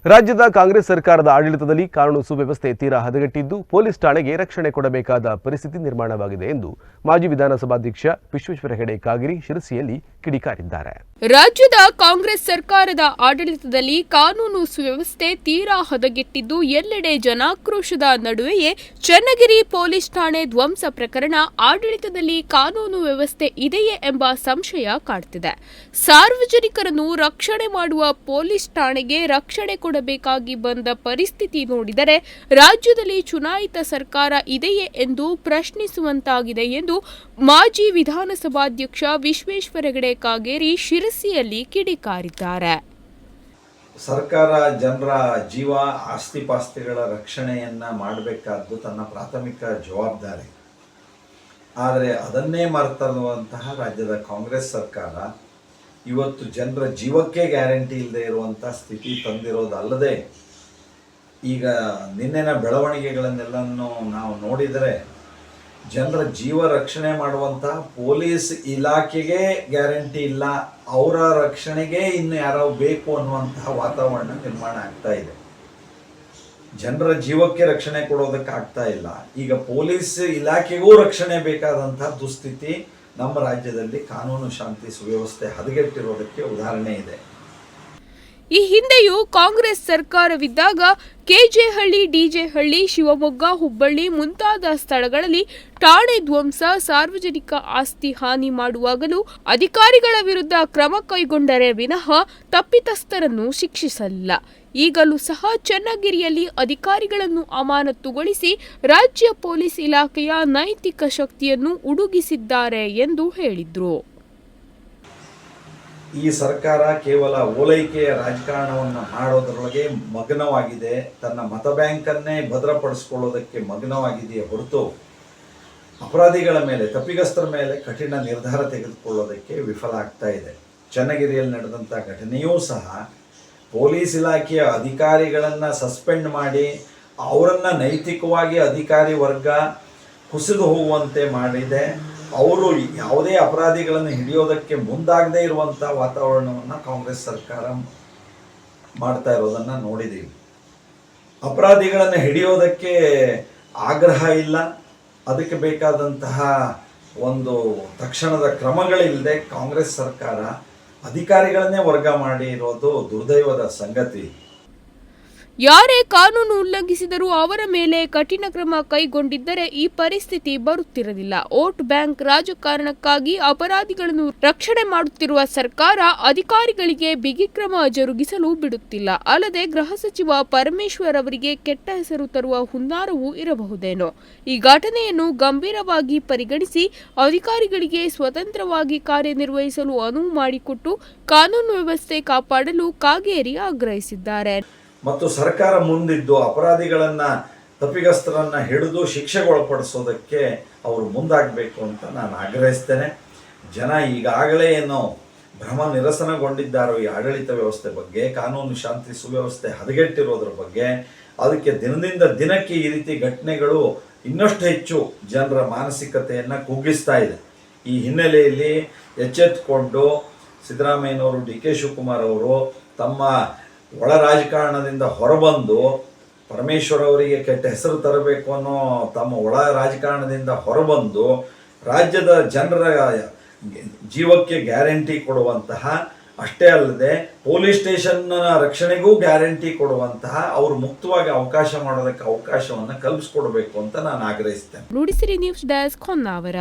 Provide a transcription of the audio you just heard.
ರಾಜ್ಯದ ಕಾಂಗ್ರೆಸ್ ಸರ್ಕಾರದ ಆಡಳಿತದಲ್ಲಿ ಕಾನೂನು ಸುವ್ಯವಸ್ಥೆ ತೀರಾ ಹದಗೆಟ್ಟಿದ್ದು ಪೊಲೀಸ್ ಠಾಣೆಗೆ ರಕ್ಷಣೆ ಕೊಡಬೇಕಾದ ಪರಿಸ್ಥಿತಿ ನಿರ್ಮಾಣವಾಗಿದೆ ಎಂದು ಮಾಜಿ ವಿಧಾನಸಭಾಧ್ಯಕ್ಷ ವಿಶ್ವೇಶ್ವರ ಹೆಗಡೆ ಕಾಗೇರಿ ಶಿರಸಿಯಲ್ಲಿ ಕಿಡಿಕಾರಿದ್ದಾರೆ. ರಾಜ್ಯದ ಕಾಂಗ್ರೆಸ್ ಸರ್ಕಾರದ ಆಡಳಿತದಲ್ಲಿ ಕಾನೂನು ಸುವ್ಯವಸ್ಥೆ ತೀರಾ ಹದಗೆಟ್ಟಿದ್ದು ಎಲ್ಲೆಡೆ ಜನಾಕ್ರೋಶದ ನಡುವೆಯೇ ಚನ್ನಗಿರಿ ಪೊಲೀಸ್ ಠಾಣೆ ಧ್ವಂಸ ಪ್ರಕರಣ ಆಡಳಿತದಲ್ಲಿ ಕಾನೂನು ವ್ಯವಸ್ಥೆ ಇದೆಯೇ ಎಂಬ ಸಂಶಯ ಕಾಡುತ್ತಿದೆ. ಸಾರ್ವಜನಿಕರನ್ನು ರಕ್ಷಣೆ ಮಾಡುವ ಪೊಲೀಸ್ ಠಾಣೆಗೆ ರಕ್ಷಣೆ ಕೊಡಬೇಕಾಗಿ ಬಂದ ಪರಿಸ್ಥಿತಿ ನೋಡಿದರೆ ರಾಜ್ಯದಲ್ಲಿ ಚುನಾಯಿತ ಸರ್ಕಾರ ಇದೆಯೇ ಎಂದು ಪ್ರಶ್ನಿಸುವಂತಾಗಿದೆ ಎಂದು ಮಾಜಿ ವಿಧಾನಸಭಾಧ್ಯಕ್ಷ ವಿಶ್ವೇಶ್ವರ ಹೆಗಡೆ ಕಾಗೇರಿ ಶಿರಸಿಯಲ್ಲಿ ಕಿಡಿಕಾರಿದ್ದಾರೆ. ಸರ್ಕಾರ ಜನರ ಜೀವ ಆಸ್ತಿಪಾಸ್ತಿಗಳ ರಕ್ಷಣೆಯನ್ನ ಮಾಡಬೇಕಾದ್ದು ತನ್ನ ಪ್ರಾಥಮಿಕ ಜವಾಬ್ದಾರಿ. ಆದರೆ ಅದನ್ನೇ ಮರೆತಿರುವಂತಹ ರಾಜ್ಯದ ಕಾಂಗ್ರೆಸ್ ಸರ್ಕಾರ ಇವತ್ತು ಜನರ ಜೀವಕ್ಕೆ ಗ್ಯಾರಂಟಿ ಇಲ್ಲದೆ ಇರುವಂಥ ಸ್ಥಿತಿ ತಂದಿರೋದಲ್ಲದೆ ಈಗ ನಿನ್ನೆನ ಬೆಳವಣಿಗೆಗಳನ್ನೆಲ್ಲನೂ ನಾವು ನೋಡಿದರೆ ಜನರ ಜೀವ ರಕ್ಷಣೆ ಮಾಡುವಂಥ ಪೊಲೀಸ್ ಇಲಾಖೆಗೆ ಗ್ಯಾರಂಟಿ ಇಲ್ಲ, ಅವರ ರಕ್ಷಣೆಗೆ ಇನ್ನು ಯಾರೋ ಬೇಕು ಅನ್ನುವಂತಹ ವಾತಾವರಣ ನಿರ್ಮಾಣ ಆಗ್ತಾ ಇದೆ. ಜನರ ಜೀವಕ್ಕೆ ರಕ್ಷಣೆ ಕೊಡೋದಕ್ಕೆ ಆಗ್ತಾ ಇಲ್ಲ. ಈಗ ಪೊಲೀಸ್ ಇಲಾಖೆಗೂ ರಕ್ಷಣೆ ಬೇಕಾದಂತಹ ದುಸ್ಥಿತಿ ನಮ್ಮ ರಾಜ್ಯದಲ್ಲಿ ಕಾನೂನು ಶಾಂತಿ ಸುವ್ಯವಸ್ಥೆ ಹದಗೆಟ್ಟಿರೋದಕ್ಕೆ ಉದಾಹರಣೆ ಇದೆ. ಈ ಹಿಂದೆಯೂ ಕಾಂಗ್ರೆಸ್ ಸರ್ಕಾರವಿದ್ದಾಗ ಕೆಜೆಹಳ್ಳಿ, ಡಿಜೆಹಳ್ಳಿ, ಶಿವಮೊಗ್ಗ, ಹುಬ್ಬಳ್ಳಿ ಮುಂತಾದ ಸ್ಥಳಗಳಲ್ಲಿ ಠಾಣೆ ಧ್ವಂಸ, ಸಾರ್ವಜನಿಕ ಆಸ್ತಿ ಹಾನಿ ಮಾಡುವಾಗಲೂ ಅಧಿಕಾರಿಗಳ ವಿರುದ್ಧ ಕ್ರಮ ಕೈಗೊಂಡರೆ ವಿನಃ ತಪ್ಪಿತಸ್ಥರನ್ನು ಶಿಕ್ಷಿಸಲಿಲ್ಲ. ಈಗಲೂ ಸಹ ಚನ್ನಗಿರಿಯಲ್ಲಿ ಅಧಿಕಾರಿಗಳನ್ನು ಅಮಾನತುಗೊಳಿಸಿ ರಾಜ್ಯ ಪೊಲೀಸ್ ಇಲಾಖೆಯ ನೈತಿಕ ಶಕ್ತಿಯನ್ನು ಉಡುಗಿಸಿದ್ದಾರೆ ಎಂದು ಹೇಳಿದರು. ಈ ಸರ್ಕಾರ ಕೇವಲ ಓಲೈಕೆಯ ರಾಜಕಾರಣವನ್ನು ಮಾಡೋದರೊಳಗೆ ಮಗ್ನವಾಗಿದೆ, ತನ್ನ ಮತ ಬ್ಯಾಂಕನ್ನೇ ಭದ್ರಪಡಿಸಿಕೊಳ್ಳೋದಕ್ಕೆ ಮಗ್ನವಾಗಿದೆಯೇ ಹೊರತು ಅಪರಾಧಿಗಳ ಮೇಲೆ, ತಪ್ಪಿಗಸ್ತರ ಮೇಲೆ ಕಠಿಣ ನಿರ್ಧಾರ ತೆಗೆದುಕೊಳ್ಳೋದಕ್ಕೆ ವಿಫಲ ಆಗ್ತಾ ಇದೆ. ಚನ್ನಗಿರಿಯಲ್ಲಿ ನಡೆದಂಥ ಘಟನೆಯೂ ಸಹ ಪೊಲೀಸ್ ಇಲಾಖೆಯ ಅಧಿಕಾರಿಗಳನ್ನು ಸಸ್ಪೆಂಡ್ ಮಾಡಿ ಅವರನ್ನು ನೈತಿಕವಾಗಿ ಅಧಿಕಾರಿ ವರ್ಗ ಕುಸಿದು ಹೋಗುವಂತೆ ಮಾಡಿದೆ. ಅವರು ಯಾವುದೇ ಅಪರಾಧಿಗಳನ್ನು ಹಿಡಿಯೋದಕ್ಕೆ ಮುಂದಾಗದೇ ಇರುವಂಥ ವಾತಾವರಣವನ್ನು ಕಾಂಗ್ರೆಸ್ ಸರ್ಕಾರ ಮಾಡ್ತಾ ಇರೋದನ್ನು ನೋಡಿದ್ದೀವಿ. ಅಪರಾಧಿಗಳನ್ನು ಹಿಡಿಯೋದಕ್ಕೆ ಆಗ್ರಹ ಇಲ್ಲ, ಅದಕ್ಕೆ ಬೇಕಾದಂತಹ ಒಂದು ತಕ್ಷಣದ ಕ್ರಮಗಳಿಲ್ಲದೆ ಕಾಂಗ್ರೆಸ್ ಸರ್ಕಾರ ಅಧಿಕಾರಿಗಳನ್ನೇ ವರ್ಗ ಮಾಡಿರೋದು ದುರ್ದೈವದ ಸಂಗತಿ. ಯಾರೇ ಕಾನೂನು ಉಲ್ಲಂಘಿಸಿದರೂ ಅವರ ಮೇಲೆ ಕಠಿಣ ಕ್ರಮ ಕೈಗೊಂಡಿದ್ದರೆ ಈ ಪರಿಸ್ಥಿತಿ ಬರುತ್ತಿರಲಿಲ್ಲ. ವೋಟ್ ಬ್ಯಾಂಕ್ ರಾಜಕಾರಣಕ್ಕಾಗಿ ಅಪರಾಧಿಗಳನ್ನು ರಕ್ಷಣೆ ಮಾಡುತ್ತಿರುವ ಸರ್ಕಾರ ಅಧಿಕಾರಿಗಳಿಗೆ ಬಿಗಿ ಕ್ರಮ ಜರುಗಿಸಲು ಬಿಡುತ್ತಿಲ್ಲ. ಅಲ್ಲದೆ ಗೃಹ ಸಚಿವ ಪರಮೇಶ್ವರ್ ಅವರಿಗೆ ಕೆಟ್ಟ ಹೆಸರು ತರುವ ಹುನ್ನಾರವೂ ಇರಬಹುದೇನೋ. ಈ ಘಟನೆಯನ್ನು ಗಂಭೀರವಾಗಿ ಪರಿಗಣಿಸಿ ಅಧಿಕಾರಿಗಳಿಗೆ ಸ್ವತಂತ್ರವಾಗಿ ಕಾರ್ಯನಿರ್ವಹಿಸಲು ಅನುವು ಮಾಡಿಕೊಟ್ಟು ಕಾನೂನು ವ್ಯವಸ್ಥೆ ಕಾಪಾಡಲು ಕಾಗೇರಿ ಆಗ್ರಹಿಸಿದ್ದಾರೆ. ಮತ್ತು ಸರ್ಕಾರ ಮುಂದಿದ್ದು ಅಪರಾಧಿಗಳನ್ನು, ತಪ್ಪಿಗಸ್ತರನ್ನು ಹಿಡಿದು ಶಿಕ್ಷೆಗೊಳಪಡಿಸೋದಕ್ಕೆ ಅವರು ಮುಂದಾಗಬೇಕು ಅಂತ ನಾನು ಆಗ್ರಹಿಸ್ತೇನೆ. ಜನ ಈಗಾಗಲೇ ಏನೋ ಭ್ರಮ ನಿರಸನಗೊಂಡಿದ್ದಾರೋ ಈ ಆಡಳಿತ ವ್ಯವಸ್ಥೆ ಬಗ್ಗೆ, ಕಾನೂನು ಶಾಂತಿ ಸುವ್ಯವಸ್ಥೆ ಹದಗೆಟ್ಟಿರೋದ್ರ ಬಗ್ಗೆ. ಅದಕ್ಕೆ ದಿನದಿಂದ ದಿನಕ್ಕೆ ಈ ರೀತಿ ಘಟನೆಗಳು ಇನ್ನಷ್ಟು ಹೆಚ್ಚು ಜನರ ಮಾನಸಿಕತೆಯನ್ನು ಕುಗ್ಗಿಸ್ತಾ ಇದೆ. ಈ ಹಿನ್ನೆಲೆಯಲ್ಲಿ ಎಚ್ಚೆತ್ತುಕೊಂಡು ಸಿದ್ದರಾಮಯ್ಯನವರು, ಡಿ ಕೆ ಶಿವಕುಮಾರ್ ಅವರು ತಮ್ಮ ಒಳ ರಾಜಕಾರಣದಿಂದ ಹೊರಬಂದು ಪರಮೇಶ್ವರ್ ಅವರಿಗೆ ಕೆಟ್ಟ ಹೆಸರು ತರಬೇಕು ಅನ್ನೋ ತಮ್ಮ ಒಳ ರಾಜಕಾರಣದಿಂದ ಹೊರಬಂದು ರಾಜ್ಯದ ಜನರ ಜೀವಕ್ಕೆ ಗ್ಯಾರಂಟಿ ಕೊಡುವಂತಹ, ಅಷ್ಟೇ ಅಲ್ಲದೆ ಪೊಲೀಸ್ ಸ್ಟೇಷನ್ನ ರಕ್ಷಣೆಗೂ ಗ್ಯಾರಂಟಿ ಕೊಡುವಂತಹ, ಅವರು ಮುಕ್ತವಾಗಿ ಅವಕಾಶ ಮಾಡೋದಕ್ಕೆ ಅವಕಾಶವನ್ನು ಕಲ್ಪಿಸ್ಕೊಡ್ಬೇಕು ಅಂತ ನಾನು ಆಗ್ರಹಿಸ್ತೇನೆ. Nudisiri news desk Honnavar.